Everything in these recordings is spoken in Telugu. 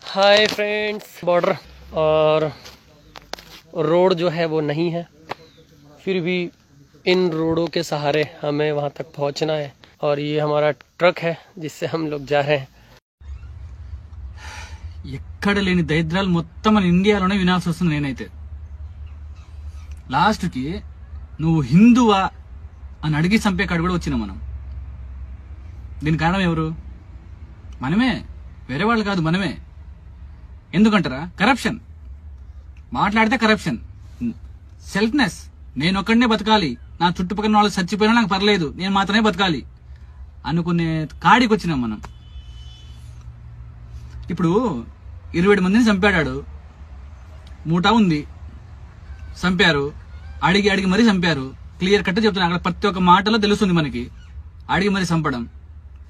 हाय फ्रेंड्स, बॉर्डर और रोड जो है वो नहीं है, फिर भी इन रोडों के सहारे हमें वहाँ तक पहुँचना है। और ये हमारा ट्रक है जिससे हम लोग जा रहे हैं। ఎక్కడ లేని దరిద్రాలు మొత్తం మన ఇండియాలోనే వినాల్సి వస్తుంది. నేనైతే లాస్ట్కి నువ్వు హిందువా అని అడిగి చంపే కాడ కూడా వచ్చినాం మనం. దీని కారణం ఎవరు? మనమే, వేరే వాళ్ళు కాదు, మనమే. ఎందుకంటారా? కరప్షన్. మాట్లాడితే కరప్షన్, సెల్ఫ్నెస్. నేను ఒక్కడనే బతకాలి, నా చుట్టుపక్కల వాళ్ళు చచ్చిపోయినా నాకు పర్లేదు, నేను మాత్రమే బతకాలి అనుకునే కాడికి వచ్చినాం మనం. ఇప్పుడు 27 మందిని చంపాడాడు, మూటా ఉంది, చంపారు, అడిగి అడిగి మరీ చంపారు. క్లియర్ కట్ చెప్తున్నా, అక్కడ ప్రతి ఒక్క మాటలో తెలుస్తుంది మనకి. అడిగి మరీ చంపడం,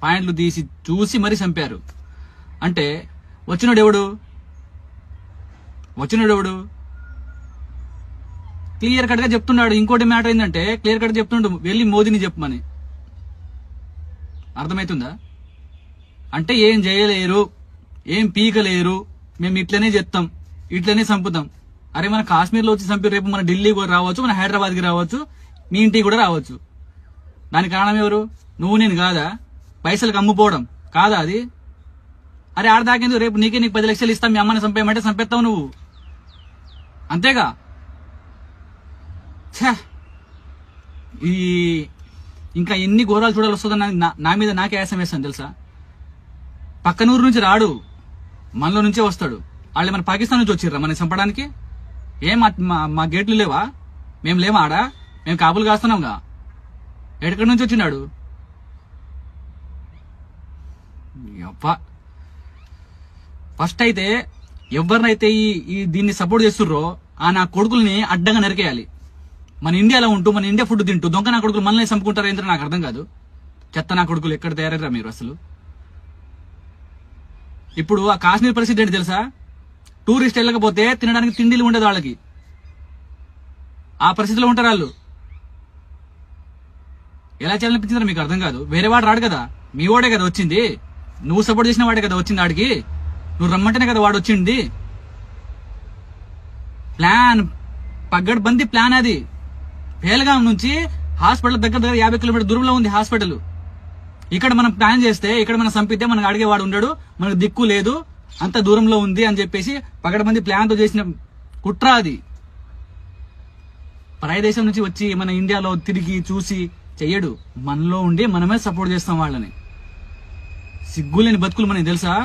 పాయింట్లు తీసి చూసి మరీ చంపారు. అంటే వచ్చినోడు ఎవడు? క్లియర్ కట్ గా చెప్తున్నాడు. ఇంకోటి మ్యాటర్ ఏంటంటే క్లియర్ కట్ చెప్తుండు, వెళ్ళి మోదీని చెప్పమని. అర్థమవుతుందా? అంటే ఏం చేయలేరు, ఏం పీకలేరు, మేము ఇట్లనే చెప్తాం, ఇట్లనే చంపుతాం. అరే మన కాశ్మీర్లో వచ్చి చంపి రేపు మన ఢిల్లీ కూడా రావచ్చు, మన హైదరాబాద్కి రావచ్చు, మీ ఇంటికి కూడా రావచ్చు. దానికి కారణం ఎవరు? నువ్వు నేను కాదా? పైసలకు అమ్ముపోవడం కాదా అది? అరే ఆడదాకేందుకు, రేపు నీకు 10 లక్షలు ఇస్తాం, మీ అమ్మని చంపేయమంటే చంపేస్తావు నువ్వు, అంతేగా? ఈ ఇంకా ఎన్ని ఘోరాలు చూడాలి వస్తుందని నా మీద నాకే యాసం వేస్తాను తెలుసా. పక్కనూరు నుంచి రాడు, మనలో నుంచే వస్తాడు. వాళ్ళు మన పాకిస్తాన్ నుంచి వచ్చిర్రా మనని చంపడానికి? ఏం మా గేట్లు లేవా? మేము లేవా ఆడా? మేము కాపులు కాస్తున్నాంగా. ఎక్కడి నుంచి వచ్చినాడు? ఫస్ట్ అయితే ఎవరినైతే ఈ దీన్ని సపోర్ట్ చేస్తుర్రో ఆ నా కొడుకుల్ని అడ్డంగా నరికేయాలి. మన ఇండియాలో ఉంటూ, మన ఇండియా ఫుడ్ తింటూ దొంగ నా కొడుకులు మనల్ని చంపుకుంటారు ఏంటో నాకు అర్థం కాదు. చెత్త నా కొడుకులు ఎక్కడ తయారయ్యారా మీరు అసలు? ఇప్పుడు ఆ కాశ్మీర్ పరిస్థితి ఏంటి తెలుసా? టూరిస్ట్ వెళ్ళకపోతే తినడానికి తిండిలు ఉండదు వాళ్ళకి. ఆ పరిస్థితిలో ఉంటారు వాళ్ళు. ఎలా చేయాలనిపించిందో మీకు అర్థం కాదు. వేరే వాడు రాడు కదా, మీ వాడే కదా వచ్చింది. నువ్వు సపోర్ట్ చేసిన వాడే కదా వచ్చింది ఆడికి. నువ్వు రమ్మంటేనే కదా వాడు వచ్చింది. ప్లాన్ పగ్గడ్బందీ ప్లాన్ అది. పేల్గాం నుంచి హాస్పిటల్ దగ్గర 50 కిలోమీటర్ దూరంలో ఉంది హాస్పిటల్. ఇక్కడ మనం ప్లాన్ చేస్తే, ఇక్కడ మనం చంపితే మనకు అడిగేవాడు ఉండడు, మనకు దిక్కు లేదు, అంత దూరంలో ఉంది అని చెప్పేసి పగడబంది ప్లాన్ తో చేసిన కుట్ర అది. పరాయి దేశం నుంచి వచ్చి మన ఇండియాలో తిరిగి చూసి చెయ్యడు, మనలో ఉండి మనమే సపోర్ట్ చేస్తాం వాళ్ళని. సిగ్గులేని బతుకులు మనకి తెలుసా?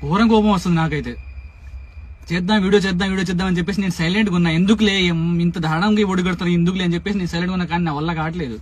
ఘోరం కోపం వస్తుంది నాకైతే. వీడియో చేద్దాం అని చెప్పేసి నేను సైలెంట్గా ఉన్నా. ఎందుకులే ఇంత దారుణంగా ఒడిగడతారు, ఎందుకులే అని చెప్పేసి నేను సైలెంట్గా ఉన్నా. కానీ నా వల్ల కావట్లేదు.